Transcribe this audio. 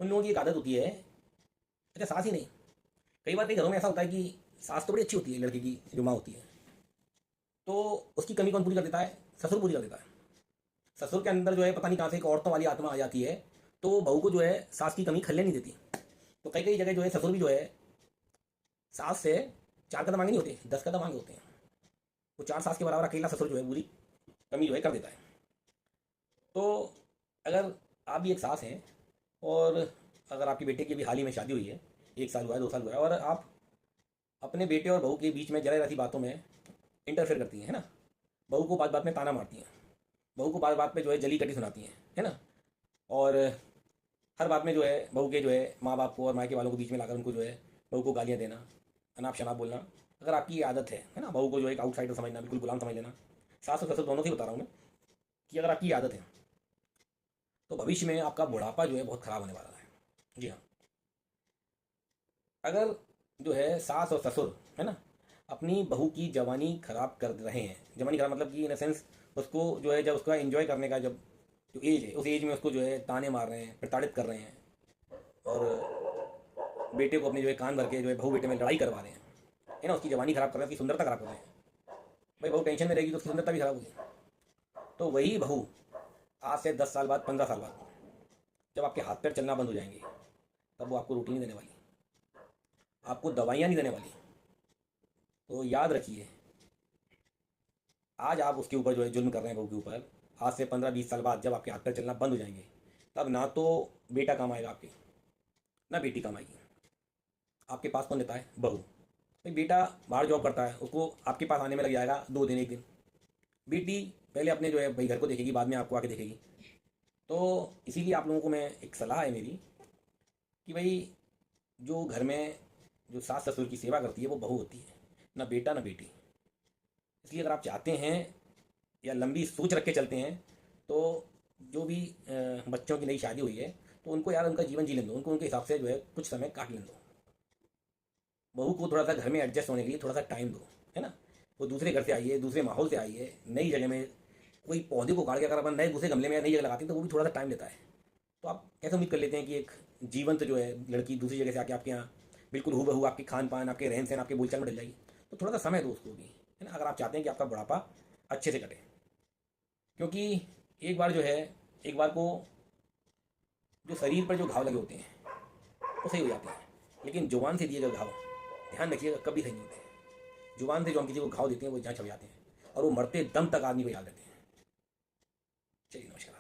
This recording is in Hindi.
उन लोगों की एक आदत होती है, अच्छा सास ही नहीं, कई बार कई घरों में ऐसा होता है कि सास तो बड़ी अच्छी होती है, लड़के की जो माँ होती है, तो उसकी कमी कौन पूरी कर देता है? ससुर पूरी कर देता है। ससुर के अंदर जो है पता नहीं कहाँ से एक औरतों वाली आत्मा आ जाती है, तो बहू को जो है सास की कमी खलने नहीं देती। तो कई कई जगह जो है ससुर भी जो है सास से 4 कदम आगे नहीं होते, 10 कदम आगे होते हैं। वो 4 सास के बराबर अकेला ससुर जो है पूरी कमी जो है कर देता है। तो अगर आप भी एक सास हैं, और अगर आपकी बेटे की भी हाल ही में शादी हुई है, 1 साल हुआ है, 2 साल हुआ है, और आप अपने बेटे और बहू के बीच में जरा रहती बातों में इंटरफेयर करती हैं, है ना, बहू को बात बात में ताना मारती हैं, बहू को बात बात पे जो है जली कटी सुनाती हैं, है ना, और हर बात में जो है बहू के जो है माँ बाप को और मायके वालों को बीच में लाकर उनको जो है बहू को गालियाँ देना, अनाप शनाप बोलना, अगर आपकी ये आदत है ना, बहू को जो एक आउटसाइडर समझना, बिल्कुल गुलाम समझ लेना, सास और ससुर दोनों से ही बता रहा हूँ मैं, कि अगर आपकी ये आदत है तो भविष्य में आपका बुढ़ापा जो है बहुत ख़राब होने वाला है। जी हाँ। अगर जो है सास और ससुर, है ना, अपनी बहू की जवानी खराब कर रहे हैं, जवानी खराब मतलब कि इन सेंस उसको जो है जब उसका एंजॉय करने का जब जो एज है, उस एज में उसको जो है ताने मार रहे हैं, प्रताड़ित कर रहे हैं, और बेटे को अपने जो है कान भर के जो है बहू बेटे में लड़ाई करवा रहे हैं, है ना, उसकी जवानी खराब कर रहे हैं, उसकी सुंदरता खराब कर रहे हैं। भाई बहू टेंशन में रहेगी तो उसकी सुंदरता भी खराब होगी। तो वही बहू आज से 10 साल बाद, 15 साल बाद, जब आपके हाथ पैर चलना बंद हो जाएंगे, तब वो आपको रोटी नहीं देने वाली, आपको दवाइयाँ नहीं देने वाली। तो याद रखिए, आज आप उसके ऊपर जो है जुल्म कर रहे हैं बहू के ऊपर, आज से 15-20 साल बाद जब आपके हाथ पैर चलना बंद हो जाएंगे, तब ना तो बेटा काम आएगा आपके, ना बेटी काम आएगी। आपके पास कौन देता है? बहू। भाई बेटा बाहर जॉब करता है, उसको आपके पास आने में लग जाएगा 2 दिन 1 दिन। बेटी पहले अपने जो है भाई घर को देखेगी, बाद में आपको आके देखेगी। तो इसीलिए आप लोगों को मैं एक सलाह है मेरी, कि भाई जो घर में जो सास ससुर की सेवा करती है वो बहू होती है, ना बेटा ना बेटी। इसलिए अगर आप चाहते हैं या लंबी सोच रख के चलते हैं, तो जो भी बच्चों की नई शादी हुई है, तो उनको यार उनका जीवन जी लेने दो, उनको उनके हिसाब से जो है कुछ समय काट लेने दो। बहू को थोड़ा सा घर में एडजस्ट होने के लिए थोड़ा सा टाइम दो, है ना। वो दूसरे घर से आई है, दूसरे माहौल से आई है, नई जगह में, कोई पौधे को काट के अगर अपन नए दूसरे गमले में नई जगह लगाते हैं तो वो भी थोड़ा सा टाइम लेता है। तो आप कैसे उम्मीद कर लेते हैं कि एक जीवंत जो है लड़की दूसरी जगह से आके आपके यहाँ बिल्कुल हूबहू आपके खान पान, आपके रहन सहन, आपके बोलचाल में डल जाएगी? तो थोड़ा सा समय दो उसको भी, है ना, अगर आप चाहते हैं कि आपका बुढ़ापा अच्छे से कटे। क्योंकि एक बार जो है, एक बार को जो शरीर पर जो घाव लगे होते हैं वो सही हो जाते हैं, लेकिन जुबान से दिए गए घाव, ध्यान रखिएगा, कभी सही नहीं होते हैं। जुबान से जो हम किसी को घाव देते हैं वो जहाँ छप जाते हैं, और वो मरते दम तक आदमी को याद रहते हैं। चलिए, नमस्कार।